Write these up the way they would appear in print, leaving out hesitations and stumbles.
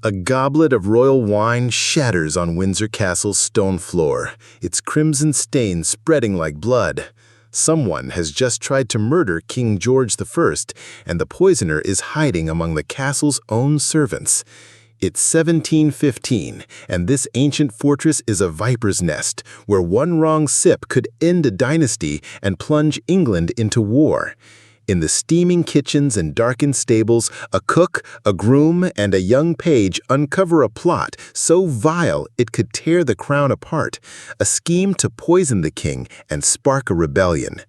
A goblet of royal wine shatters on Windsor Castle's stone floor, its crimson stain spreading like blood. Someone has just tried to murder King George I, and the poisoner is hiding among the castle's own servants. It's 1715, and this ancient fortress is a viper's nest, where one wrong sip could end a dynasty and plunge England into war. In the steaming kitchens and darkened stables, a cook, a groom, and a young page uncover a plot so vile it could tear the crown apart, a scheme to poison the king and spark a rebellion.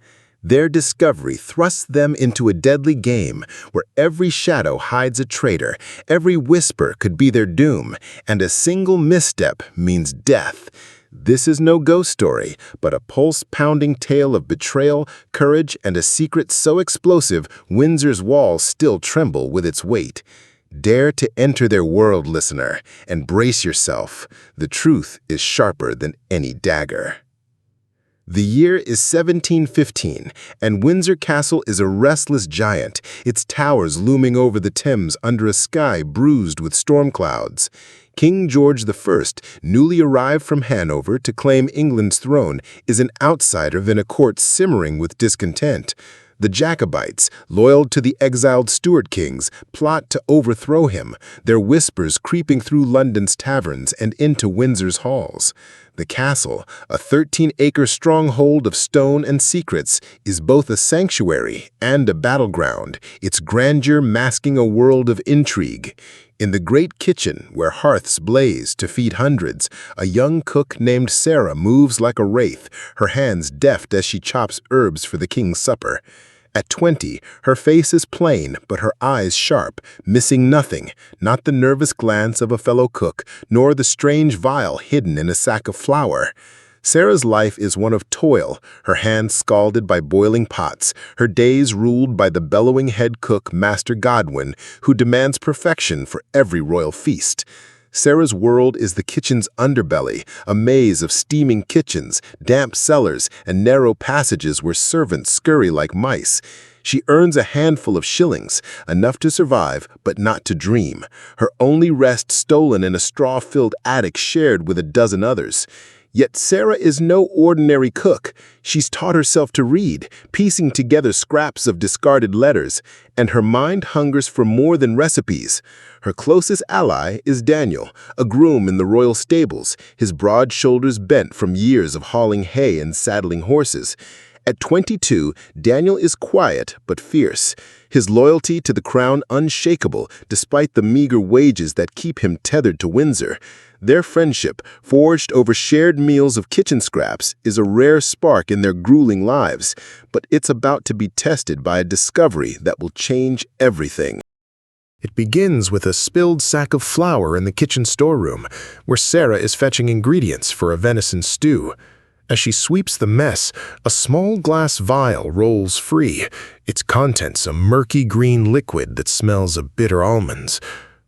Their discovery thrusts them into a deadly game where every shadow hides a traitor, every whisper could be their doom, and a single misstep means death. This is no ghost story, but a pulse-pounding tale of betrayal, courage, and a secret so explosive Windsor's walls still tremble with its weight. Dare to enter their world, listener, and brace yourself. The truth is sharper than any dagger. The year is 1715, and Windsor Castle is a restless giant, its towers looming over the Thames under a sky bruised with storm clouds. King George I, newly arrived from Hanover to claim England's throne, is an outsider in a court simmering with discontent. The Jacobites, loyal to the exiled Stuart kings, plot to overthrow him, their whispers creeping through London's taverns and into Windsor's halls. The castle, a 13-acre stronghold of stone and secrets, is both a sanctuary and a battleground, its grandeur masking a world of intrigue. In the great kitchen, where hearths blaze to feed hundreds, a young cook named Sarah moves like a wraith, her hands deft as she chops herbs for the king's supper. At 20, her face is plain, but her eyes sharp, missing nothing, not the nervous glance of a fellow cook, nor the strange vial hidden in a sack of flour. Sarah's life is one of toil, her hands scalded by boiling pots, her days ruled by the bellowing head cook, Master Godwin, who demands perfection for every royal feast. Sarah's world is the kitchen's underbelly, a maze of steaming kitchens, damp cellars, and narrow passages where servants scurry like mice. She earns a handful of shillings, enough to survive, but not to dream, her only rest stolen in a straw-filled attic shared with a dozen others. Yet Sarah is no ordinary cook. She's taught herself to read, piecing together scraps of discarded letters, and her mind hungers for more than recipes. Her closest ally is Daniel, a groom in the royal stables, his broad shoulders bent from years of hauling hay and saddling horses. At 22, Daniel is quiet but fierce, his loyalty to the crown unshakable despite the meager wages that keep him tethered to Windsor. Their friendship, forged over shared meals of kitchen scraps, is a rare spark in their grueling lives, but it's about to be tested by a discovery that will change everything. It begins with a spilled sack of flour in the kitchen storeroom, where Sarah is fetching ingredients for a venison stew. As she sweeps the mess, a small glass vial rolls free, its contents a murky green liquid that smells of bitter almonds.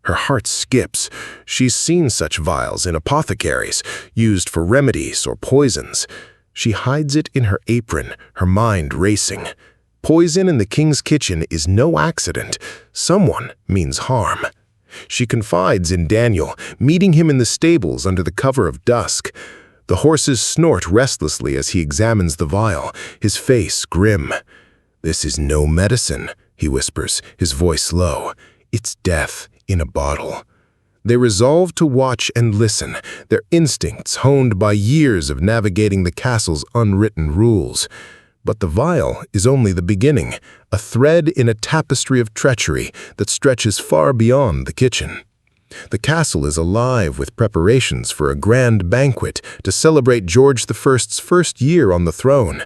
Her heart skips. She's seen such vials in apothecaries, used for remedies or poisons. She hides it in her apron, her mind racing. Poison in the king's kitchen is no accident. Someone means harm. She confides in Daniel, meeting him in the stables under the cover of dusk. The horses snort restlessly as he examines the vial, his face grim. "This is no medicine," he whispers, his voice low. "It's death in a bottle." They resolve to watch and listen, their instincts honed by years of navigating the castle's unwritten rules. But the vial is only the beginning, a thread in a tapestry of treachery that stretches far beyond the kitchen. The castle is alive with preparations for a grand banquet to celebrate George I's first year on the throne.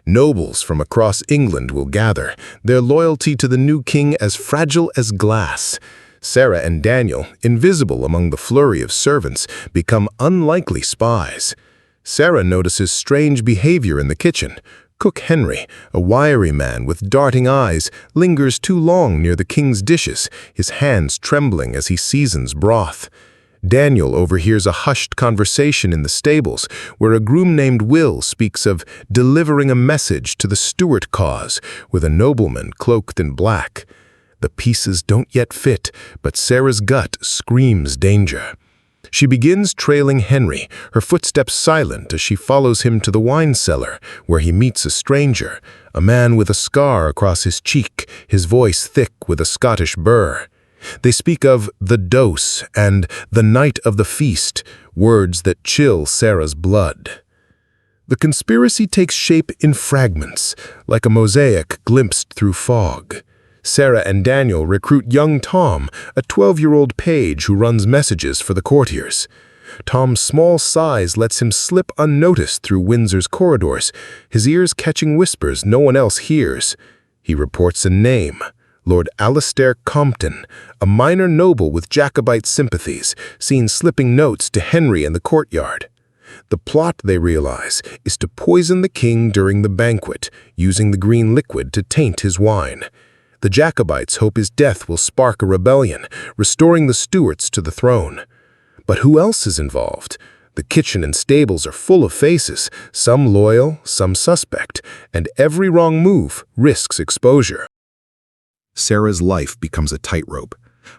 Nobles from across England will gather, their loyalty to the new king as fragile as glass. Sarah and Daniel, invisible among the flurry of servants, become unlikely spies. Sarah notices strange behavior in the kitchen. Cook Henry, a wiry man with darting eyes, lingers too long near the king's dishes, his hands trembling as he seasons broth. Daniel overhears a hushed conversation in the stables, where a groom named Will speaks of delivering a message to the Stuart cause with a nobleman cloaked in black. The pieces don't yet fit, but Sarah's gut screams danger. She begins trailing Henry, her footsteps silent as she follows him to the wine cellar, where he meets a stranger, a man with a scar across his cheek, his voice thick with a Scottish burr. They speak of the dose and the night of the feast, words that chill Sarah's blood. The conspiracy takes shape in fragments, like a mosaic glimpsed through fog. Sarah and Daniel recruit young Tom, a 12-year-old page who runs messages for the courtiers. Tom's small size lets him slip unnoticed through Windsor's corridors, his ears catching whispers no one else hears. He reports a name, Lord Alastair Compton, a minor noble with Jacobite sympathies, seen slipping notes to Henry in the courtyard. The plot, they realize, is to poison the king during the banquet, using the green liquid to taint his wine. The Jacobites hope his death will spark a rebellion, restoring the Stuarts to the throne. But who else is involved? The kitchen and stables are full of faces, some loyal, some suspect, and every wrong move risks exposure. Sarah's life becomes a tightrope.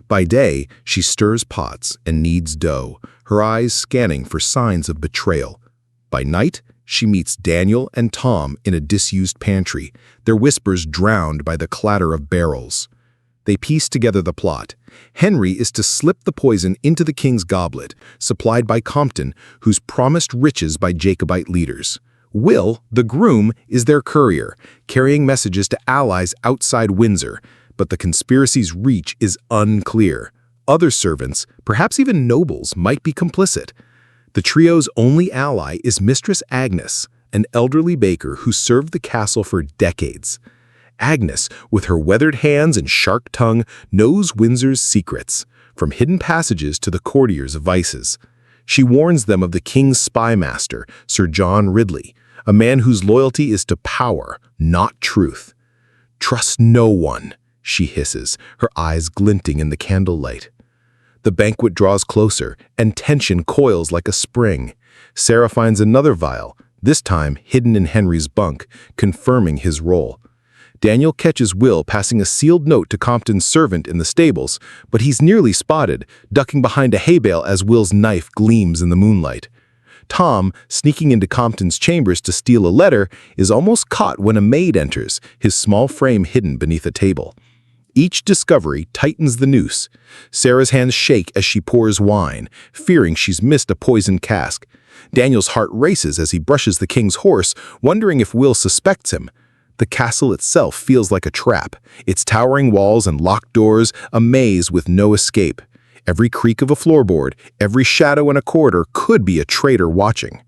By day, she stirs pots and kneads dough, her eyes scanning for signs of betrayal. By night, she meets Daniel and Tom in a disused pantry, their whispers drowned by the clatter of barrels. They piece together the plot. Henry is to slip the poison into the king's goblet, supplied by Compton, who's promised riches by Jacobite leaders. Will, the groom, is their courier, carrying messages to allies outside Windsor, but the conspiracy's reach is unclear. Other servants, perhaps even nobles, might be complicit. The trio's only ally is Mistress Agnes, an elderly baker who served the castle for decades. Agnes, with her weathered hands and sharp tongue, knows Windsor's secrets, from hidden passages to the courtiers' vices. She warns them of the king's spy master, Sir John Ridley, a man whose loyalty is to power, not truth. "Trust no one," she hisses, her eyes glinting in the candlelight. The banquet draws closer, and tension coils like a spring. Sarah finds another vial, this time hidden in Henry's bunk, confirming his role. Daniel catches Will passing a sealed note to Compton's servant in the stables, but he's nearly spotted, ducking behind a hay bale as Will's knife gleams in the moonlight. Tom, sneaking into Compton's chambers to steal a letter, is almost caught when a maid enters, his small frame hidden beneath a table. Each discovery tightens the noose. Sarah's hands shake as she pours wine, fearing she's missed a poisoned cask. Daniel's heart races as he brushes the king's horse, wondering if Will suspects him. The castle itself feels like a trap, its towering walls and locked doors a maze with no escape. Every creak of a floorboard, every shadow in a corridor could be a traitor watching.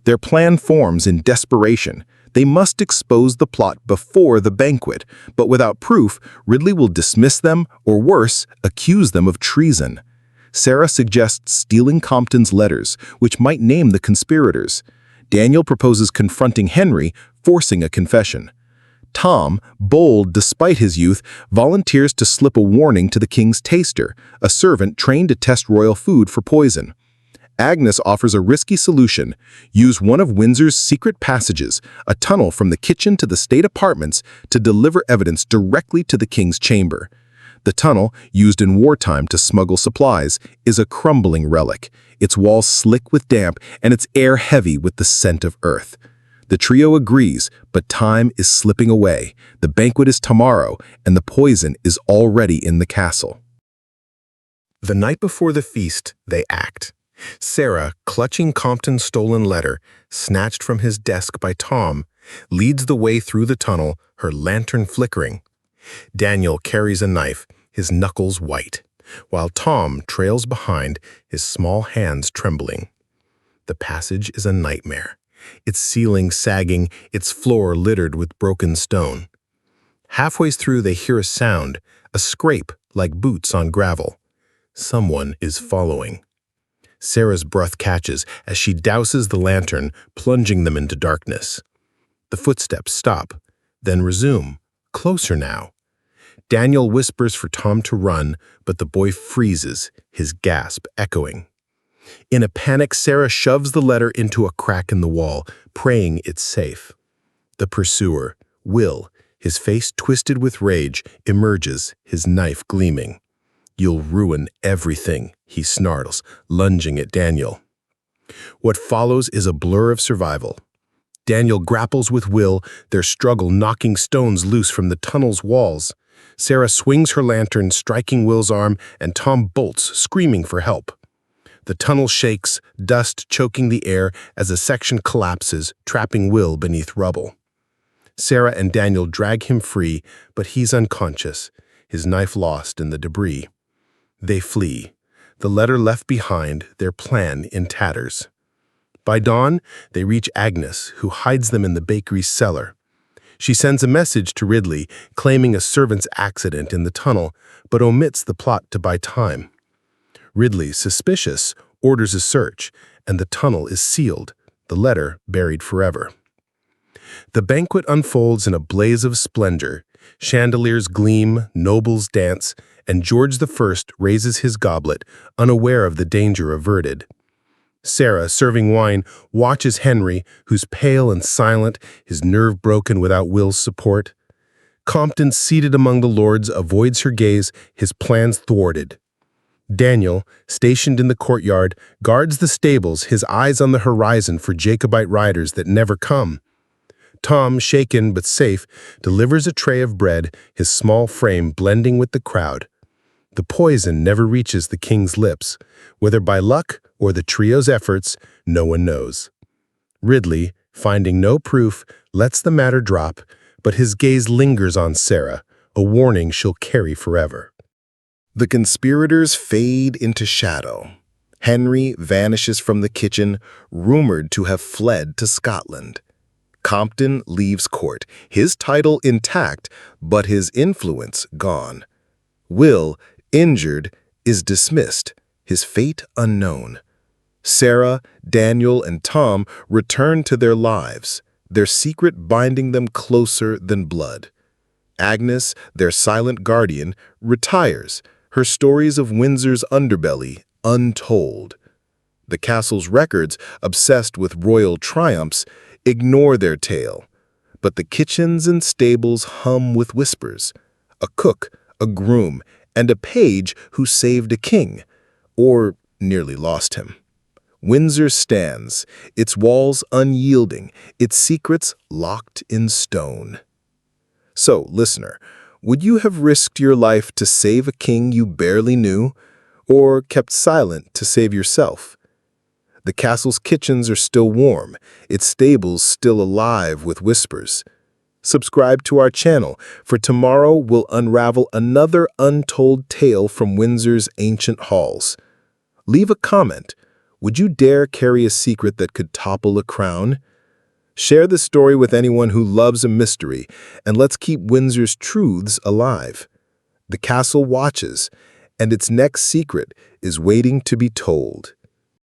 Their plan forms in desperation. They must expose the plot before the banquet, but without proof, Ridley will dismiss them, or worse, accuse them of treason. Sarah suggests stealing Compton's letters, which might name the conspirators. Daniel proposes confronting Henry, forcing a confession. Tom, bold despite his youth, volunteers to slip a warning to the king's taster, a servant trained to test royal food for poison. Agnes offers a risky solution: use one of Windsor's secret passages, a tunnel from the kitchen to the state apartments, to deliver evidence directly to the king's chamber. The tunnel, used in wartime to smuggle supplies, is a crumbling relic, its walls slick with damp and its air heavy with the scent of earth. The trio agrees, but time is slipping away. The banquet is tomorrow, and the poison is already in the castle. The night before the feast, they act. Sarah, clutching Compton's stolen letter, snatched from his desk by Tom, leads the way through the tunnel, her lantern flickering. Daniel carries a knife, his knuckles white, while Tom trails behind, his small hands trembling. The passage is a nightmare, its ceiling sagging, its floor littered with broken stone. Halfway through they hear a sound, a scrape like boots on gravel. Someone is following. Sarah's breath catches as she douses the lantern, plunging them into darkness. The footsteps stop, then resume, closer now. Daniel whispers for Tom to run, but the boy freezes, his gasp echoing. In a panic, Sarah shoves the letter into a crack in the wall, praying it's safe. The pursuer, Will, His face twisted with rage, emerges, his knife gleaming. "You'll ruin everything," he snarls, lunging at Daniel. What follows is a blur of survival. Daniel grapples with Will, their struggle knocking stones loose from the tunnel's walls. Sarah swings her lantern, striking Will's arm, and Tom bolts, screaming for help. The tunnel shakes, dust choking the air as a section collapses, trapping Will beneath rubble. Sarah and Daniel drag him free, but he's unconscious, his knife lost in the debris. They flee, the letter left behind, their plan in tatters. By dawn, they reach Agnes, who hides them in the bakery's cellar. She sends a message to Ridley, claiming a servant's accident in the tunnel, but omits the plot to buy time. Ridley, suspicious, orders a search, and the tunnel is sealed, the letter buried forever. The banquet unfolds in a blaze of splendor. Chandeliers gleam, nobles dance, and George I raises his goblet, unaware of the danger averted. Sarah, serving wine, watches Henry, who's pale and silent, his nerve broken without Will's support. Compton, seated among the lords, avoids her gaze, his plans thwarted. Daniel, stationed in the courtyard, guards the stables, his eyes on the horizon for Jacobite riders that never come. Tom, shaken but safe, delivers a tray of bread, his small frame blending with the crowd. The poison never reaches the king's lips. Whether by luck or the trio's efforts, no one knows. Ridley, finding no proof, lets the matter drop, but his gaze lingers on Sarah, a warning she'll carry forever. The conspirators fade into shadow. Henry vanishes from the kitchen, rumored to have fled to Scotland. Compton leaves court, his title intact, but his influence gone. Will, injured, is dismissed, his fate unknown. Sarah, Daniel, and Tom return to their lives, their secret binding them closer than blood. Agnes, their silent guardian, retires, her stories of Windsor's underbelly untold. The castle's records, obsessed with royal triumphs, ignore their tale, but the kitchens and stables hum with whispers. A cook, a groom, and a page who saved a king, or nearly lost him. Windsor stands, its walls unyielding, its secrets locked in stone. So, listener, would you have risked your life to save a king you barely knew, or kept silent to save yourself? The castle's kitchens are still warm, its stables still alive with whispers. Subscribe to our channel, for tomorrow we'll unravel another untold tale from Windsor's ancient halls. Leave a comment. Would you dare carry a secret that could topple a crown? Share the story with anyone who loves a mystery, and let's keep Windsor's truths alive. The castle watches, and its next secret is waiting to be told.